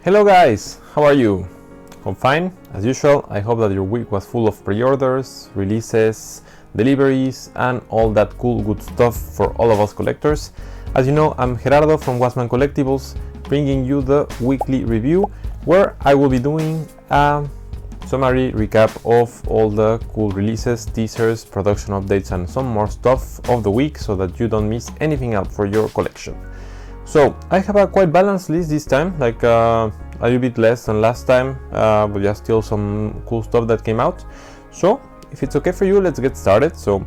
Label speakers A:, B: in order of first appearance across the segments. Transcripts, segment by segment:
A: Hello guys, how are you? Hope fine, as usual. I hope that your week was full of pre-orders, releases, deliveries and all that cool good stuff for all of us collectors. As you know, I'm Gerardo from Wasman Collectibles, bringing you the weekly review where I will be doing a summary recap of all the cool releases, teasers, production updates and some more stuff of the week so that you don't miss anything out for your collection. So I have a quite balanced list this time, like a little bit less than last time, but yeah, still some cool stuff that came out. So if it's okay for you, let's get started. So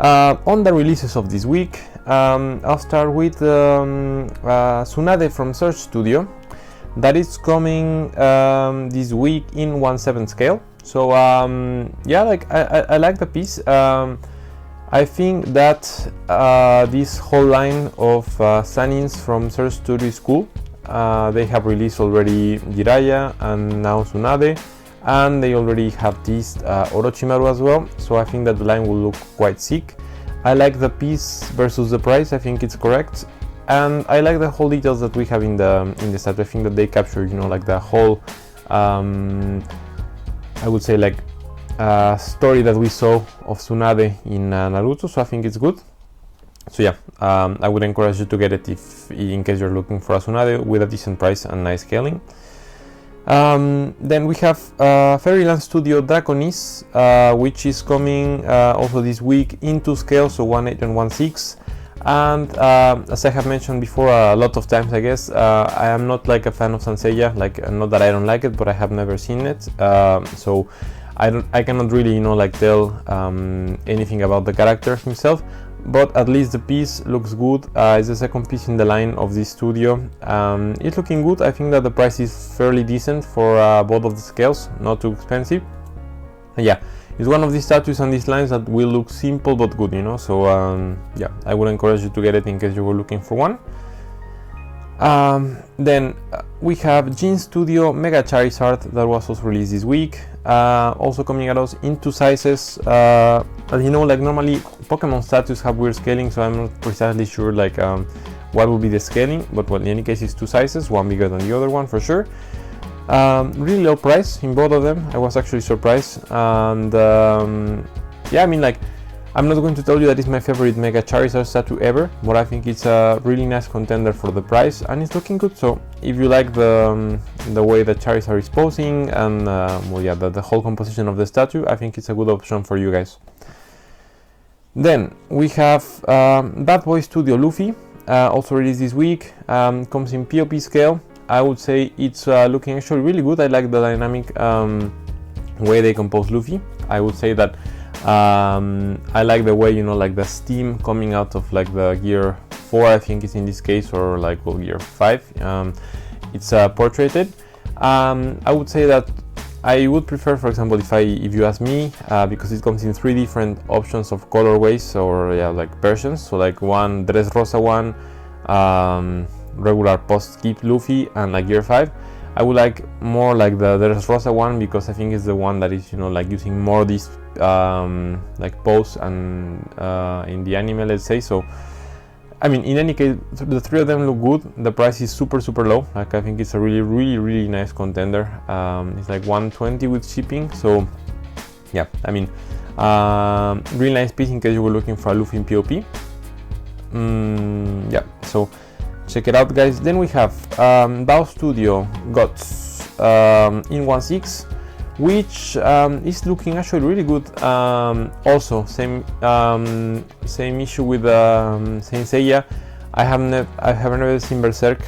A: on the releases of this week, I'll start with Tsunade from Search Studio. That is coming this week in 1/7 scale. So yeah, like I like the piece. I think that this whole line of stand-ins from Search Studio is cool. They have released already Jiraiya and now Tsunade, and they already have teased Orochimaru as well, so I think that the line will look quite sick. I like the piece versus the price, I think it's correct, and I like the whole details that we have in the statue. I think that they capture, you know, like the whole I would say like story that we saw of Tsunade in Naruto, so I think it's good. So yeah, I would encourage you to get it in case you're looking for a Tsunade with a decent price and nice scaling. Then we have Fairyland Studio Draconis, which is coming also this week into scale, so 1/8 and 1/6. And as I have mentioned before a lot of times, I guess, I am not like a fan of Sanseiya, like not that I don't like it, but I have never seen it, so I cannot really, you know, like tell anything about the character himself, but at least the piece looks good. It's the second piece in the line of this studio. It's looking good. I think that the price is fairly decent for both of the scales, not too expensive. And yeah, it's one of these statues and these lines that will look simple but good, you know, so yeah, I would encourage you to get it in case you were looking for one. Then we have Jin Studio Mega Charizard that was also released this week, also coming at us in two sizes. As you know, like normally Pokemon statues have weird scaling, so I'm not precisely sure like what will be the scaling, but well, in any case it's two sizes, one bigger than the other one for sure. Really low price in both of them. I was actually surprised, and yeah, I mean, like, I'm not going to tell you that it's my favorite Mega Charizard statue ever, but I think it's a really nice contender for the price and it's looking good. So if you like the way that Charizard is posing and well, yeah, the whole composition of the statue, I think it's a good option for you guys. Then we have Bad Boy Studio Luffy, also released this week, comes in POP scale. I would say it's looking actually really good. I like the dynamic way they compose Luffy. I would say that I like the way, you know, like the steam coming out of like the gear 4, I think it's in this case, or like well, gear 5. It's portraited. I would say that I would prefer, for example, if you ask me, because it comes in 3 different options of colorways or yeah, like versions. So like one Dressrosa one, regular post-skip Luffy, and like gear 5. I would like more like the Dressrosa one because I think it's the one that is, you know, like using more this like pose and in the anime, let's say. So I mean, in any case, the 3 of them look good. The price is super low. Like I think it's a really nice contender. It's like 120 with shipping, so yeah, I mean, really nice piece in case you were looking for a Luffy in POP. Yeah, so check it out, guys. Then we have Bao Studio Gods in 1/6, which is looking actually really good. Also, same issue with Saint Seiya. I have never seen Berserk,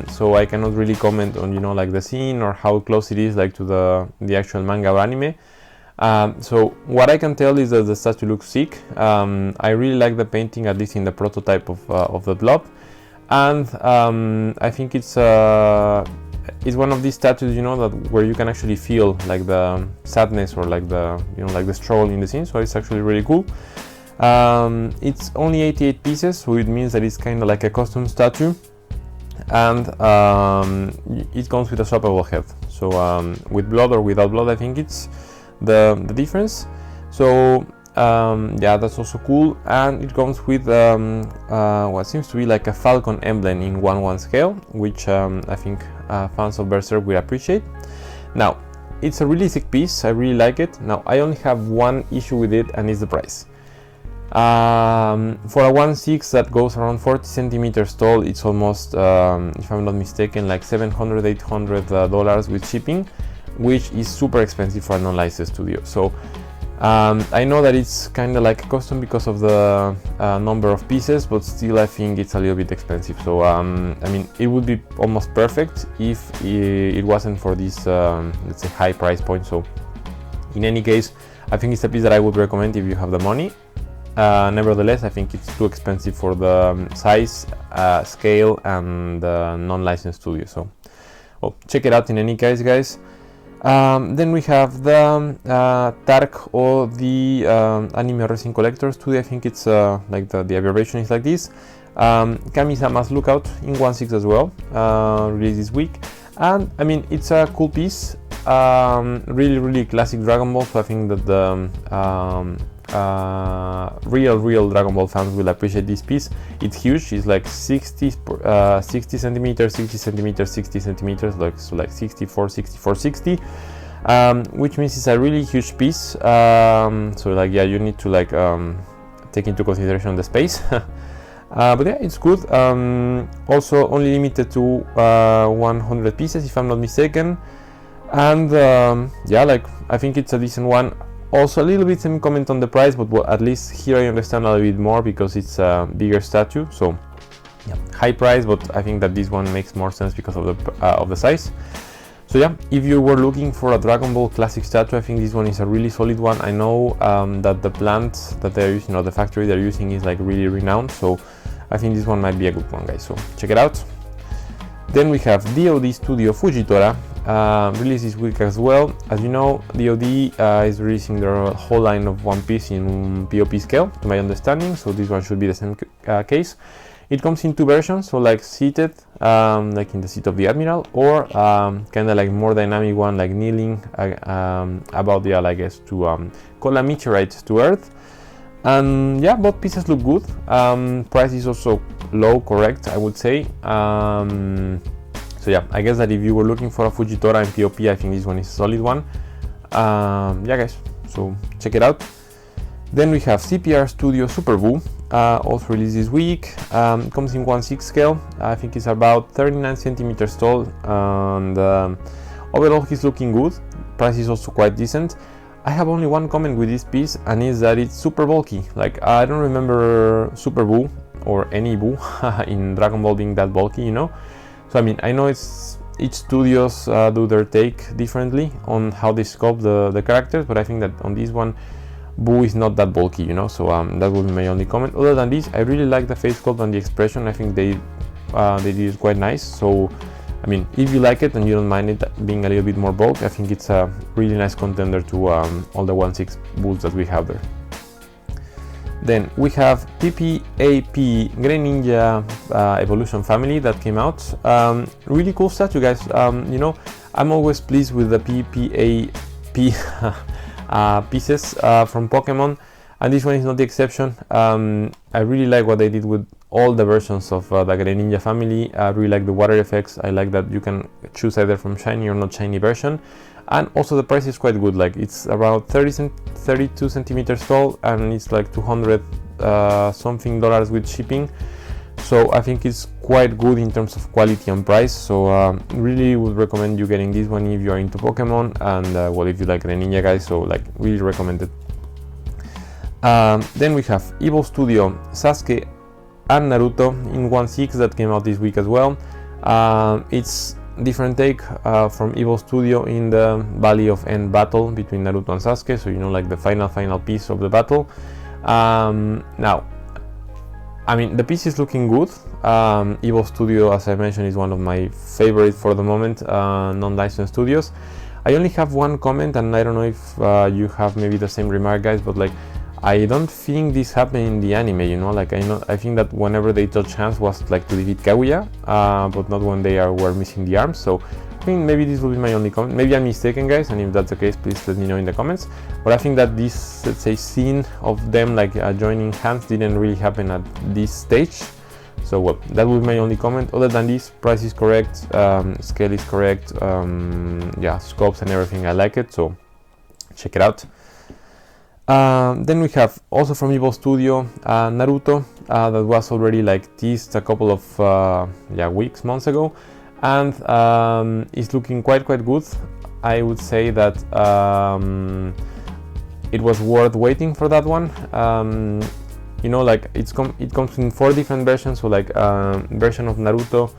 A: so I cannot really comment on, you know, like the scene or how close it is like to the actual manga or anime. So what I can tell is that the statue looks sick. I really like the painting, at least in the prototype of the blob. And I think it's one of these statues, you know, that where you can actually feel like the sadness or like the, you know, like the struggle in the scene. So it's actually really cool. It's only 88 pieces, so it means that it's kind of like a custom statue, and it comes with a swappable head. So with blood or without blood, I think it's the difference. So Yeah, that's also cool, and it comes with what seems to be like a falcon emblem in 1/1 scale, which I think fans of Berserk will appreciate. Now, it's a realistic piece, I really like it. Now, I only have one issue with it, and it's the price. For a 1/6 that goes around 40 centimeters tall, it's almost, if I'm not mistaken, like $700, $800 with shipping, which is super expensive for a non-licensed studio. So I know that it's kind of like a custom because of the number of pieces, but still I think it's a little bit expensive. So I mean, it would be almost perfect if it wasn't for this let's say high price point. So in any case, I think it's a piece that I would recommend if you have the money. Nevertheless, I think it's too expensive for the size, scale, and non-licensed studio. So well, check it out in any case, guys. Then we have the Tark, or the Anime Resin Collector Studio. I think it's like the abbreviation is like this. Kami-sama's Lookout in 1/6 as well, released this week. And I mean, it's a cool piece, really classic Dragon Ball. So I think that the real Dragon Ball fans will appreciate this piece. It's huge. It's like 60 centimeters, 60 centimeters, 60 centimeters, like so, like 64, 64, 60, which means it's a really huge piece. So like, yeah, you need to like take into consideration the space. But yeah, it's good. Also only limited to 100 pieces, if I'm not mistaken. And yeah, like I think it's a decent one. Also a little bit some comment on the price, but well, at least here I understand a little bit more because it's a bigger statue. So yeah, high price, but I think that this one makes more sense because of the size. So yeah, if you were looking for a Dragon Ball classic statue, I think this one is a really solid one. I know that the plant that they're using, or the factory they're using, is like really renowned. So I think this one might be a good one, guys. So check it out. Then we have DoD Studio Fujitora, released this week as well. As you know, DoD is releasing their whole line of One Piece in POP scale, to my understanding. So this one should be the same case. It comes in two versions, so like seated, like in the seat of the Admiral, or kind of like more dynamic one, like kneeling about the, I guess, to call a meteorite to Earth. And yeah, both pieces look good. Price is also low, correct, I would say. So yeah, I guess that if you were looking for a Fujitora in POP, I think this one is a solid one. Yeah, guys, so check it out. Then we have CPR Studio Super Buu, also released this week. Comes in 1/6 scale. I think it's about 39 centimeters tall, and overall he's looking good. Price is also quite decent. I have only one comment with this piece, and is that it's super bulky. Like, I don't remember Super Buu or any Buu in Dragon Ball being that bulky, you know. So I mean, I know it's each studios do their take differently on how they sculpt the characters, but I think that on this one, Buu is not that bulky, you know. So that would be my only comment. Other than this, I really like the face sculpt and the expression. I think they did it quite nice. So I mean, if you like it and you don't mind it being a little bit more bulk, I think it's a really nice contender to all the 1/6 Buus that we have there. Then we have PPAP Greninja Evolution Family that came out. Really cool statue, guys. You know, I'm always pleased with the PPAP pieces from Pokemon, and this one is not the exception. I really like what they did with all the versions of the Greninja family. I really like the water effects. I like that you can choose either from shiny or not shiny version, and also the price is quite good. Like, it's about 32 centimeters tall, and it's like 200 something dollars with shipping. So I think it's quite good in terms of quality and price. So really would recommend you getting this one if you are into Pokemon, and well, if you like Greninja, guys. So like, really recommend it. Then we have Evil Studio Sasuke and Naruto in 1/6 that came out this week as well. It's different take from Evil Studio in the Valley of End battle between Naruto and Sasuke, so you know, like the final piece of the battle. Now, I mean, the piece is looking good. Evil Studio, as I mentioned, is one of my favorites for the moment, non-licensed studios. I only have one comment, and I don't know if you have maybe the same remark, guys, but like, I don't think this happened in the anime, you know. Like, I think that whenever they touch hands was like to defeat Kaguya, but not when they were missing the arms. So think maybe this will be my only comment. Maybe I'm mistaken, guys, and if that's the case, please let me know in the comments. But I think that this, let's say, scene of them like joining hands didn't really happen at this stage. So well, that would be my only comment. Other than this, price is correct, scale is correct, yeah, scopes and everything, I like it, so check it out. Then we have also from Evil Studio Naruto, that was already like teased a couple of yeah, months ago, and it's looking quite good. I would say that it was worth waiting for that one. You know, like it comes in 4 different versions. So like version of Naruto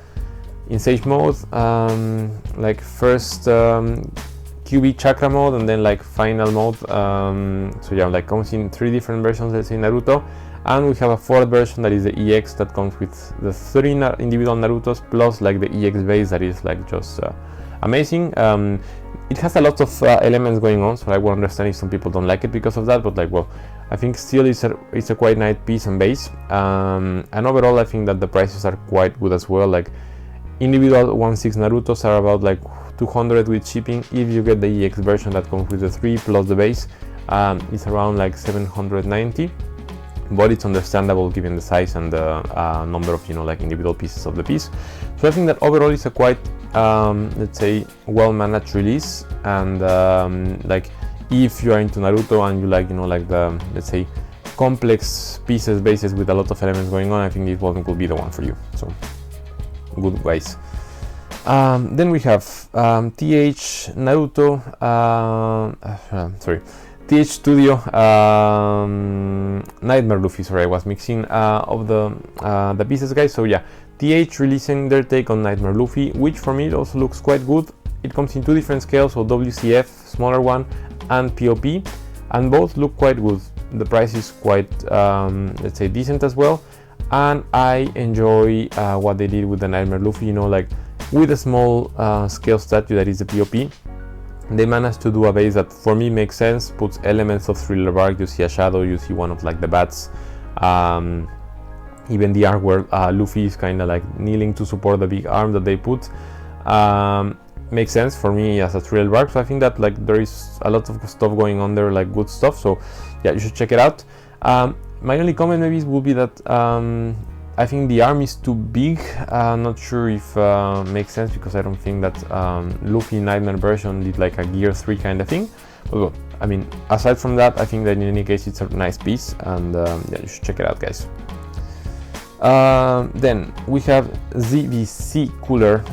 A: in Sage mode, like first QB chakra mode, and then like final mode. So yeah, like comes in 3 different versions, let's say, Naruto. And we have a 4th version that is the EX, that comes with the 3 individual Narutos plus like the EX base that is like just amazing. It has a lot of elements going on, so I will understand if some people don't like it because of that, but like, well, I think still it's a quite nice piece and base, and overall I think that the prices are quite good as well. Like individual 1/6 Narutos are about like 200 with shipping. If you get the EX version that comes with the 3 plus the base, it's around like 790, but it's understandable given the size and the number of, you know, like individual pieces of the piece. So I think that overall it's a quite let's say well managed release, and like if you are into Naruto and you like, you know, like the, let's say, complex bases with a lot of elements going on, I think this one will be the one for you. So good, guys. Then we have TH Naruto, sorry, TH Studio Nightmare Luffy. Sorry, I was mixing of the pieces, guys. So yeah, TH releasing their take on Nightmare Luffy, which for me also looks quite good. It comes in 2 different scales, so WCF, smaller one, and POP, and both look quite good. The price is quite, let's say, decent as well, and I enjoy what they did with the Nightmare Luffy. You know, like with a small scale statue that is the POP, they managed to do a base that for me makes sense, puts elements of Thriller Bark. You see a shadow, you see one of like the bats, even the arc where Luffy is kind of like kneeling to support the big arm that they put, makes sense for me as a Thriller Bark. So I think that like there is a lot of stuff going on there, like good stuff, so yeah, you should check it out. My only comment maybe would be that I think the arm is too big. Not sure if makes sense, because I don't think that Luffy Nightmare version did like a Gear 3 kind of thing. But well, I mean, aside from that, I think that in any case it's a nice piece, and yeah, you should check it out, guys. Then we have ZVC Cooler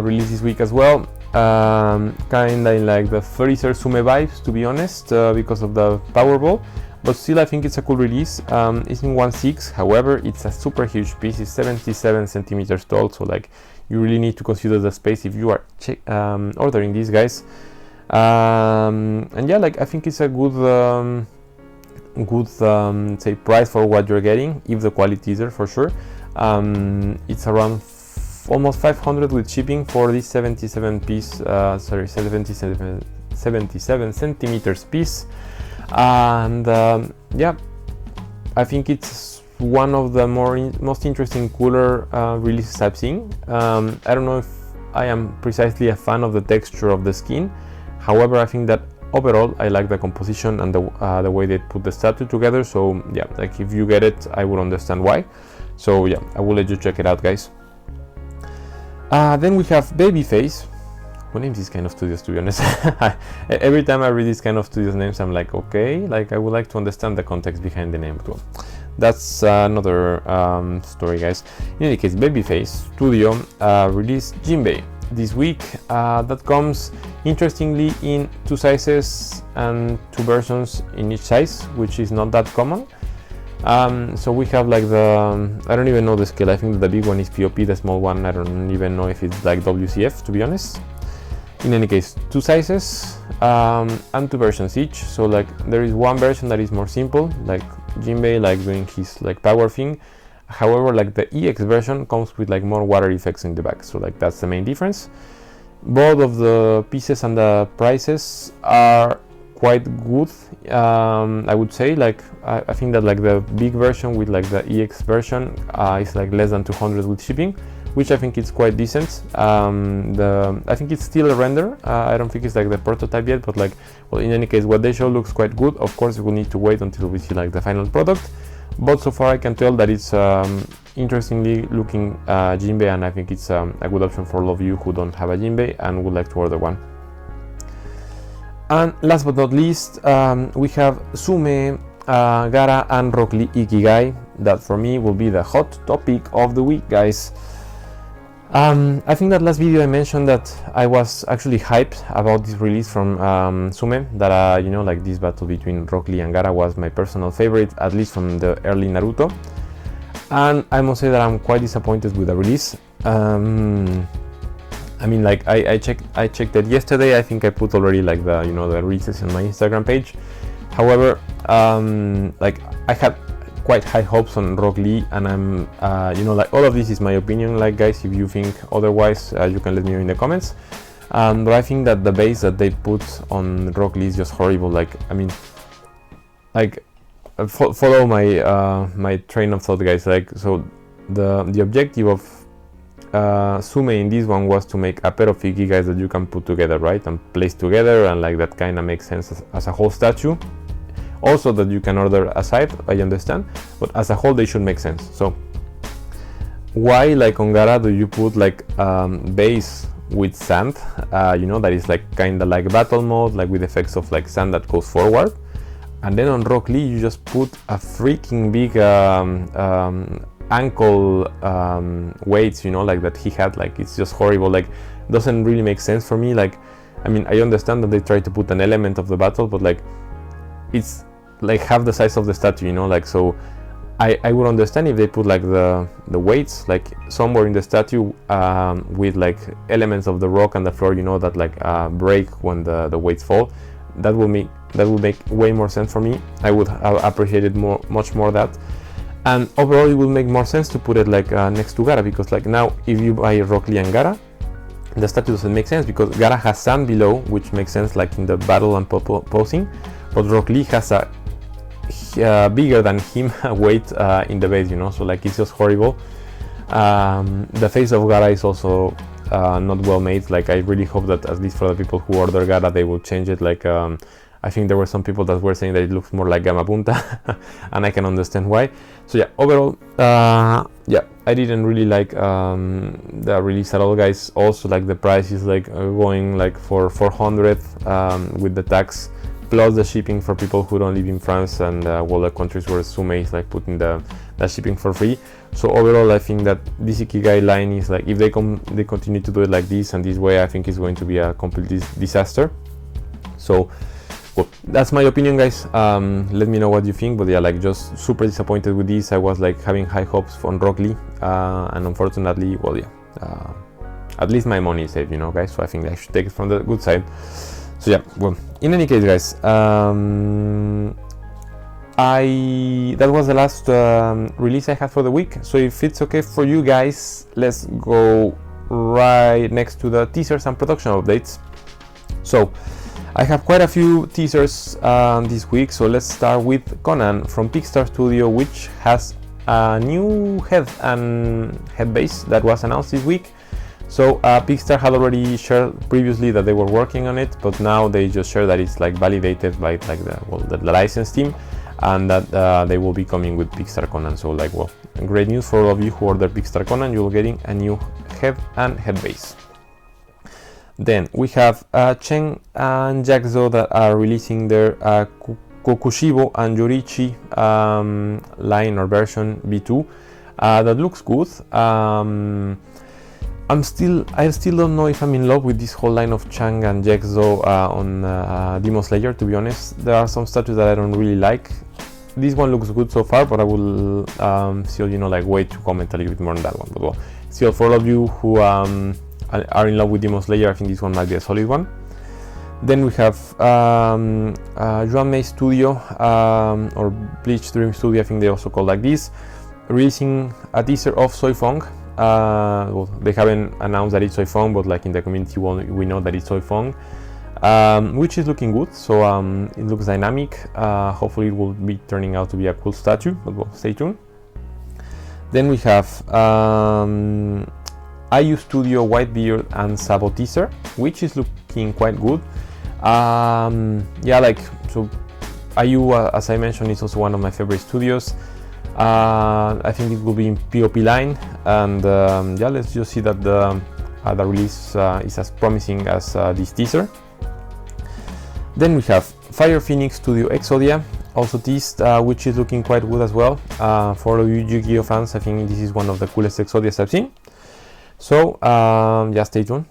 A: released this week as well. Kinda like the Freezer Sume vibes, to be honest, because of the Powerball. But still, I think it's a cool release. It's in 1/6, however, it's a super huge piece. It's 77 centimeters tall, so like you really need to consider the space if you are ordering these, guys. And yeah, like I think it's a good say price for what you're getting, if the quality is there, for sure. It's around almost 500 with shipping for this 77 centimeters piece. And yeah, I think it's one of the most interesting cooler releases I've seen. I don't know if I am precisely a fan of the texture of the skin, however, I think that overall I like the composition and the way they put the statue together. So yeah, like if you get it, I will understand why. So yeah, I will let you check it out, guys. Then we have Babyface. Who names these kind of studios, to be honest? Every time I read these kind of studios names, I'm like, okay, like I would like to understand the context behind the name too. That's another story, guys. In any case, Babyface Studio released Jinbei this week. That comes, interestingly, in 2 sizes and 2 versions in each size, which is not that common. So we have like I don't even know the scale. I think the big one is POP, the small one, I don't even know if it's like WCF, to be honest. In any case, 2 sizes and 2 versions each. So like there is one version that is more simple, like Jinbei like doing his like power thing. However, like the EX version comes with like more water effects in the back. So like that's the main difference. Both of the pieces and the prices are quite good. I would say, like I think that like the big version with like the EX version is like less than 200 with shipping, which I think is quite decent. I think it's still a render. I don't think it's like the prototype yet, but like, well, in any case, what they show looks quite good. Of course, we'll need to wait until we see like the final product, but so far I can tell that it's interestingly looking Jinbei, and I think it's a good option for all of you who don't have a Jinbei and would like to order one. And last but not least, we have Sume, Gara, and Rock Lee Ikigai. That for me will be the hot topic of the week, guys. I think that last video I mentioned that I was actually hyped about this release from Sume, that you know, like this battle between Rock Lee and Gara was my personal favorite, at least from the early Naruto. And I must say that I'm quite disappointed with the release. I mean, like I checked it yesterday. I think I put already like the, you know, the releases on my Instagram page. However, like I had quite high hopes on Rock Lee, and I'm you know, like all of this is my opinion. Like, guys, if you think otherwise, you can let me know in the comments. But I think that the base that they put on Rock Lee is just horrible. Like, I mean, like follow my my train of thought, guys. Like, so the objective of Sume in this one was to make a pair of Ikigais that you can put together, right, and place together, and like that kind of makes sense as a whole statue. Also that you can order aside, I understand, but as a whole they should make sense. So why, like on Gara, do you put like base with sand, you know, that is like kind of like battle mode, like with effects of like sand that goes forward, and then on Rock Lee you just put a freaking big ankle weights, you know, like that he had. Like, it's just horrible. Like, doesn't really make sense for me. Like, I mean, I understand that they try to put an element of the battle, but like it's like half the size of the statue, you know. Like, so I would understand if they put like the weights like somewhere in the statue with like elements of the rock and the floor, you know, that like break when the weights fall. That will make way more sense for me. I would have appreciated much more that. And overall, it will make more sense to put it like next to Gara, because like now if you buy Rock Lee and Gara, the statue doesn't make sense because Gara has sand below, which makes sense like in the battle and posing, but Rock Lee has a bigger than him weight in the base, you know. So like, it's just horrible. The face of Gara is also not well made. Like, I really hope that at least for the people who order Gara, they will change it. Like, I think there were some people that were saying that it looks more like Gamma Punta, and I can understand why. So yeah, overall, yeah, I didn't really like the release at all, guys. Also, like, the price is like going like for 400 with the tax plus the shipping for people who don't live in France and all the countries where Sume is like putting the shipping for free. So overall, I think that this Ikigai line is like, if they continue to do it like this and this way, I think it's going to be a complete disaster. So well, that's my opinion, guys. Let me know what you think, but yeah, like, just super disappointed with this. I was like having high hopes on Rock Lee, and unfortunately, well, yeah, at least my money is saved, you know, guys. So I think I should take it from the good side. So yeah, well, in any case, guys, that was the last release I had for the week. So if it's okay for you guys, let's go right next to the teasers and production updates. So I have quite a few teasers this week, so let's start with Conan from Pixar Studio, which has a new head and head base that was announced this week. So Pixar had already shared previously that they were working on it, but now they just shared that it's like validated by like the license team, and that they will be coming with Pixar Conan. So like, well, great news for all of you who order Pixar Conan. You're getting a new head and head base. Then we have Chen and Jaxo that are releasing their Kokushibo and Yorichi line or version V2 that looks good. I still don't know if I'm in love with this whole line of Chang and Jaxo on Demon Slayer, to be honest. There are some statues that I don't really like. This one looks good so far, but I will still, you know, like, wait to comment a little bit more on that one. But well, still, for all of you who are in love with Demon Slayer, I think this one might be a solid one. Then we have Yuan Mei Studio, or Bleach Dream Studio, I think they also call like this, releasing a teaser of Soy Fong. Well, they haven't announced that it's Soy Fong, but like in the community we know that it's Soy Fong. which is looking good. So it looks dynamic. Hopefully it will be turning out to be a cool statue, but well, stay tuned. Then we have IU Studio Whitebeard and Sabo teaser, which is looking quite good. Yeah, like, so IU, as I mentioned, is also one of my favorite studios. I think it will be in POP line, and yeah, let's just see that the release is as promising as this teaser. Then we have Fire Phoenix Studio Exodia, also teased, which is looking quite good as well. For Yu-Gi-Oh fans, I think this is one of the coolest Exodias I've seen. So yeah, stay tuned.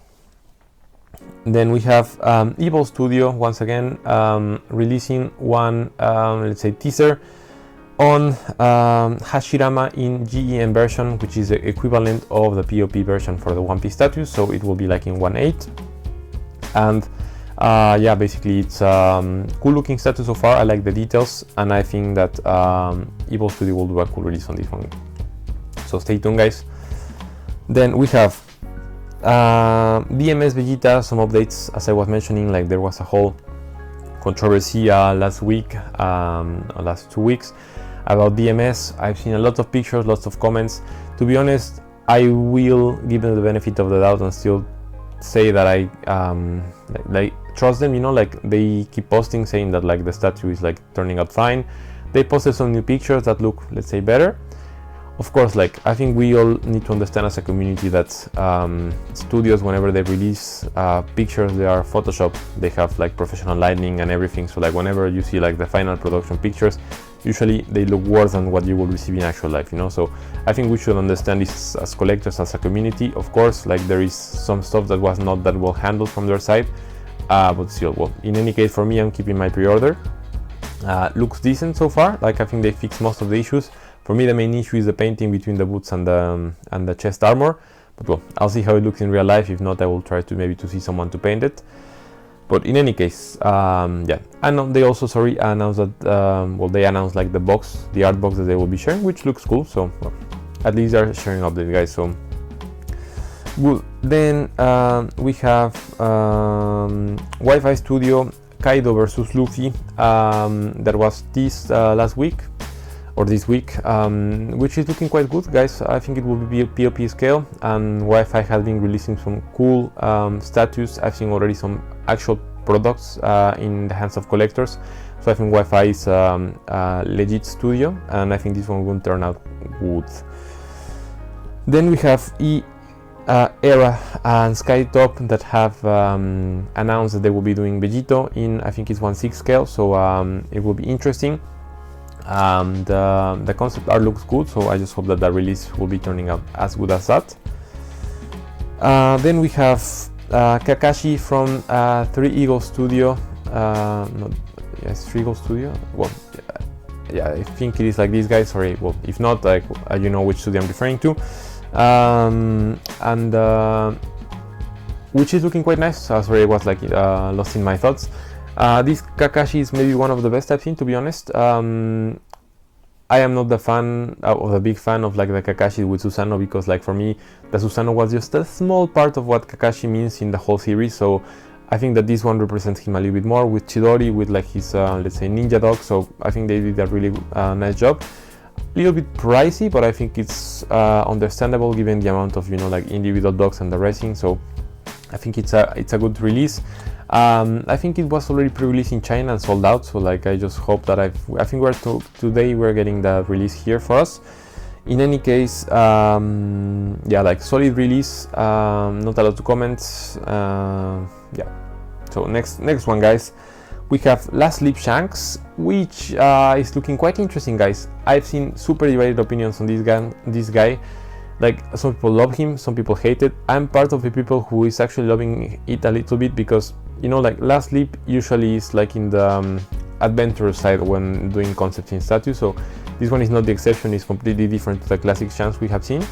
A: Then we have Evil Studio once again releasing one, let's say, teaser on Hashirama in GEM version, which is the equivalent of the POP version for the One Piece status. So it will be like in 1/8, and yeah, basically it's cool looking status so far. I like the details, and I think that Evil Studio will do a cool release on this one. So stay tuned, guys. Then we have DMS Vegeta, some updates. As I was mentioning, like there was a whole controversy last week, last 2 weeks about DMS. I've seen a lot of pictures, lots of comments. To be honest, I will give them the benefit of the doubt and still say that I like trust them, you know, like they keep posting saying that like the statue is like turning out fine. They posted some new pictures that look, let's say, better. Of course, like I think we all need to understand as a community that studios, whenever they release pictures, they are Photoshop. They have like professional lighting and everything. So like whenever you see like the final production pictures, usually they look worse than what you will receive in actual life, you know. So I think we should understand this as collectors, as a community. Of course, like there is some stuff that was not that well handled from their side, but still, well, in any case, for me, I'm keeping my pre-order. Looks decent so far. Like I think they fixed most of the issues. For me, the main issue is the painting between the boots and the chest armor. But well, I'll see how it looks in real life. If not, I will try to maybe to see someone to paint it. But in any case, yeah. And they also, announced that, well, they announced like the box, the art box that they will be sharing, which looks cool. So well, at least they're sharing updates, guys. So good. Then we have Wi-Fi Studio Kaido versus Luffy that was teased last week. Or this week, which is looking quite good, guys. I think it will be a POP scale, and Wi-Fi has been releasing some cool statues. I've seen already some actual products in the hands of collectors, so I think Wi-Fi is a legit studio, and I think this one will turn out good. Then we have Era and Skytop that have announced that they will be doing Vegito in, I think it's 1/6 scale, so it will be interesting. And the concept art looks good, so I just hope that the release will be turning out as good as that. Then we have Kakashi from 3 Eagle Studio. Yes, 3 Eagle Studio. Well, yeah, I think it is like this, guys. Sorry, well, if not, like you know which studio I'm referring to. And which is looking quite nice. Sorry, I was like lost in my thoughts. This Kakashi is maybe one of the best I've seen, to be honest. I am not the big fan of like the Kakashi with Susanoo, because like for me the Susanoo was just a small part of what Kakashi means in the whole series. So I think that this one represents him a little bit more, with Chidori, with like his let's say ninja dog. So I think they did a really nice job. A little bit pricey, but I think it's understandable given the amount of, you know, like individual dogs and the racing. So I think it's a good release. I think it was already pre-released in China and sold out, so like I just hope that I think today we're getting the release here for us. In any case, yeah, like solid release, not a lot to comment. Yeah, so next one, guys, we have Last Leap Shanks, which is looking quite interesting, guys. I've seen super divided opinions on this guy. Like some people love him, some people hate it. I'm part of the people who is actually loving it a little bit, because, you know, like Last Leap usually is like in the adventure side when doing concepts in statues. So this one is not the exception. It's completely different to the classic Shanks we have seen.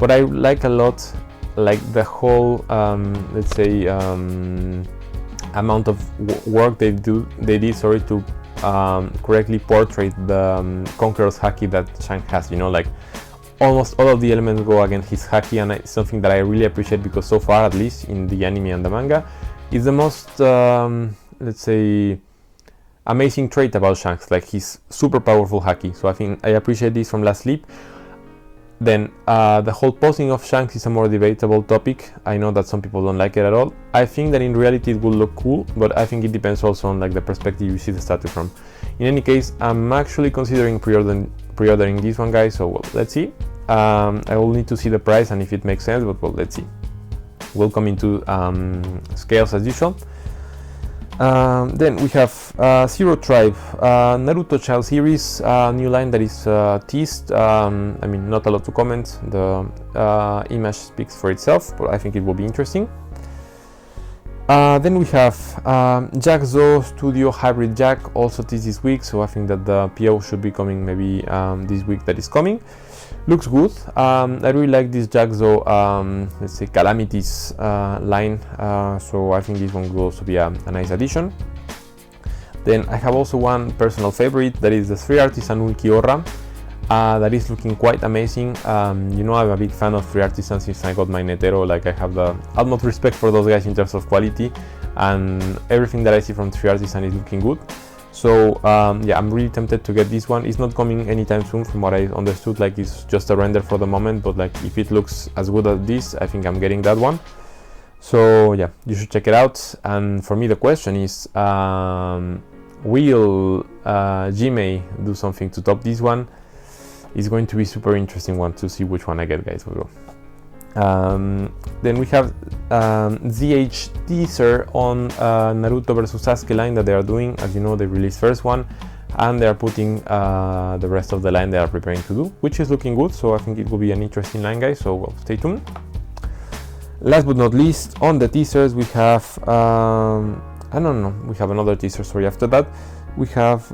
A: But I like a lot, like the whole, let's say, amount of work they did, to correctly portray the Conqueror's haki that Shanks has. You know, like almost all of the elements go against his haki, and it's something that I really appreciate, because so far, at least in the anime and the manga, it's the most let's say amazing trait about Shanks. Like, he's super powerful haki, so I think I appreciate this from last sleep. Then the whole posing of Shanks is a more debatable topic. I know that some people don't like it at all. I think that in reality it will look cool, but I think it depends also on like the perspective you see the statue from. In any case, I'm actually considering pre-ordering this one, guys, so well, let's see. I will need to see the price and if it makes sense, but well, let's see. We'll come into scales as usual. Then we have Zero Tribe, Naruto Child Series, new line that is teased. I mean, not a lot to comment. The image speaks for itself, but I think it will be interesting. Then we have Jack Zo Studio Hybrid Jack, also teased this week, so I think that the PO should be coming maybe this week that is coming. Looks good. I really like this Jack Zo, let's say, Calamities line, so I think this one will also be a nice addition. Then I have also one personal favorite, that is the 3 Artisan Ulquiorra, that is looking quite amazing. You know, I'm a big fan of 3 Artisan since I got my Netero. Like, I have the utmost respect for those guys in terms of quality, and everything that I see from 3 Artisan is looking good. So yeah, I'm really tempted to get this one. It's not coming anytime soon from what I understood. Like, it's just a render for the moment, but like, if it looks as good as this, I think I'm getting that one. So yeah, you should check it out. And for me, the question is, will Jimei do something to top this one? It's going to be super interesting one to see which one I get, guys. Then we have ZH teaser on Naruto vs Sasuke line that they are doing. As you know, they released first one, and they are putting the rest of the line they are preparing to do, which is looking good. So I think it will be an interesting line, guys. So well, stay tuned. Last but not least, on the teasers, we have I don't know. We have another teaser. Sorry, after that, we have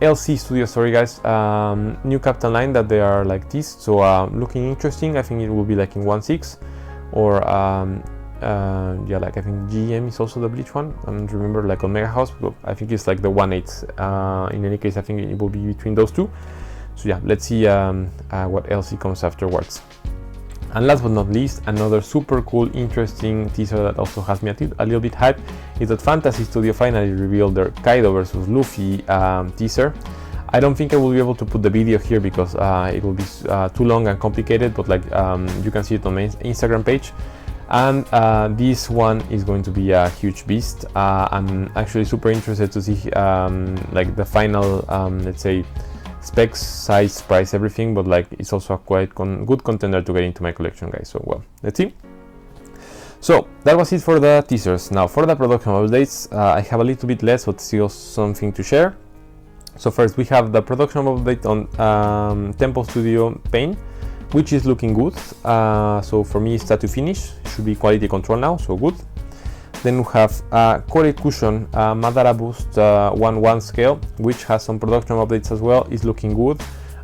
A: LC Studio, sorry guys, new Captain line that they are like teased, so looking interesting. I think it will be like in 1/6 or yeah, like I think GM is also the Bleach one. I don't remember, like on Mega House, but I think it's like the 1/8. In any case, I think it will be between those two. So yeah, let's see what LC comes afterwards. And last but not least, another super cool, interesting teaser that also has me a little bit hyped is that Fantasy Studio finally revealed their Kaido vs Luffy teaser. I don't think I will be able to put the video here because it will be too long and complicated, but like you can see it on my Instagram page. And this one is going to be a huge beast. I'm actually super interested to see like the final, let's say, specs, size, price, everything, but like it's also a quite good contender to get into my collection, guys. So well, let's see. So that was it for the teasers. Now for the production updates, I have a little bit less, but still something to share. So first we have the production update on Temple Studio Paint, which is looking good. So for me, start to finish should be quality control now, so good. Then we have Core Cushion Madara Boost 1/1 scale, which has some production updates as well. It's looking good.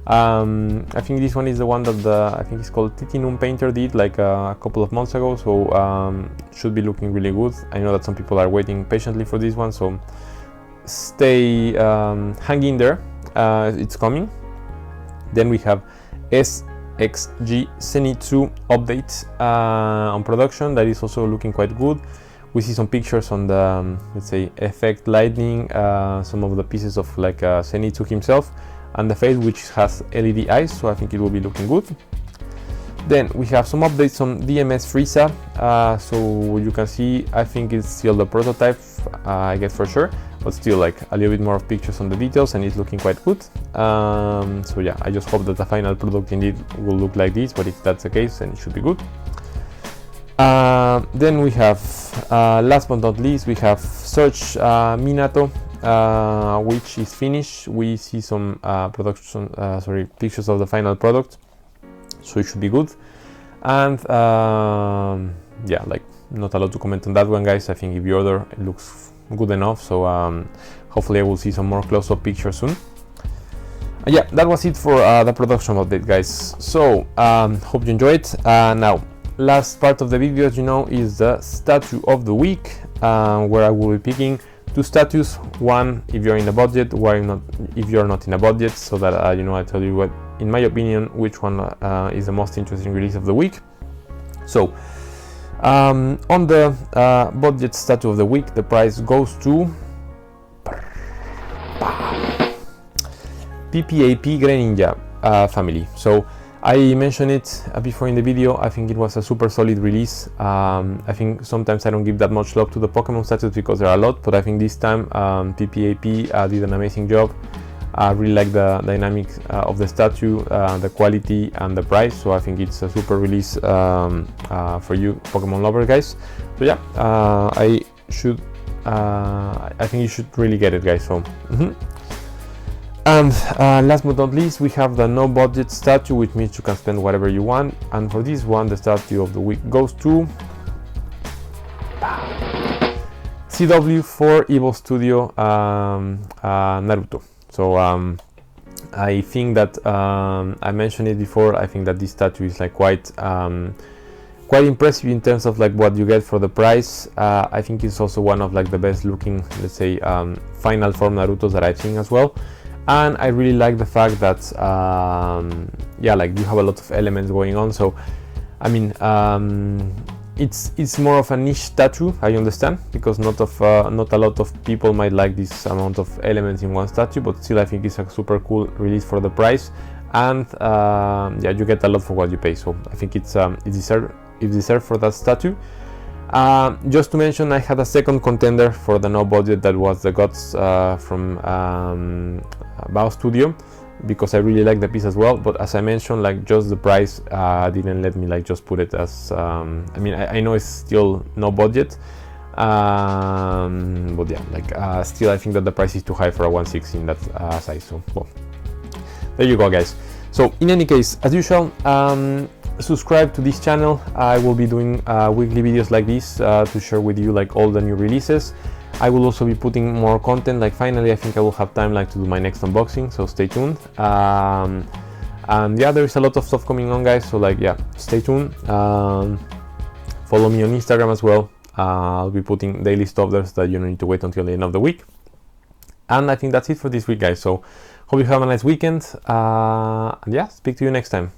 A: I think this one is the one that I think it's called Titinum Painter did like a couple of months ago, so should be looking really good. I know that some people are waiting patiently for this one, so stay hang in there. It's coming. Then we have SXG Zenitsu update on production that is also looking quite good. We see some pictures on the, let's say, effect lighting, some of the pieces of like Zenitsu himself, and the face, which has LED eyes, so I think it will be looking good. Then we have some updates on DMS Frieza, so you can see, I think it's still the prototype, I guess for sure, but still like a little bit more of pictures on the details, and it's looking quite good. So yeah, I just hope that the final product indeed will look like this, but if that's the case, then it should be good. Then we have, last but not least, we have Search Minato, which is finished. We see some pictures of the final product, so it should be good. And yeah, like not a lot to comment on that one, guys. I think if you order, it looks good enough, so hopefully I will see some more close-up pictures soon. Yeah, that was it for the production update, guys. So hope you enjoyed. Now, last part of the video, as you know, is the statue of the week, where I will be picking two statues. One if you're in a budget, one not if you're not in a budget, so that you know, I tell you what, in my opinion, which one is the most interesting release of the week. So On the budget statue of the week, the prize goes to PPAP Greninja family. So I mentioned it before in the video. I think it was a super solid release. I think sometimes I don't give that much love to the Pokemon statues because there are a lot, but I think this time PPAP did an amazing job. I really like the dynamics of the statue, the quality and the price, so I think it's a super release for you Pokemon lovers, guys. So yeah, I think you should really get it, guys. So and last but not least, we have the no budget statue, which means you can spend whatever you want, and for this one the statue of the week goes to CW4 Evo Studio Naruto. So I think that I mentioned it before. I think that this statue is like quite impressive in terms of like what you get for the price. I think it's also one of like the best looking, let's say, final form Narutos that I've seen as well. And I really like the fact that yeah, like you have a lot of elements going on. So I mean, it's more of a niche statue, I understand, because not a lot of people might like this amount of elements in one statue, but still I think it's a super cool release for the price, and yeah, you get a lot for what you pay. So I think it's deserved for that statue. Just to mention, I had a second contender for the no budget, that was the Gods from Bao Studio, because I really like the piece as well, but as I mentioned, like just the price didn't let me like just put it as I mean, I know it's still no budget, but yeah, like still I think that the price is too high for a 1/6 in that size. So well, there you go, guys. So in any case, as usual, subscribe to this channel. I will be doing weekly videos like this to share with you like all the new releases. I will also be putting more content. Like finally, I think I will have time like to do my next unboxing, so stay tuned. And yeah, there is a lot of stuff coming on, guys, so like yeah, stay tuned. Follow me on Instagram as well. I'll be putting daily stuff there so that you don't need to wait until the end of the week. And I think that's it for this week, guys. So hope you have a nice weekend, and yeah, speak to you next time.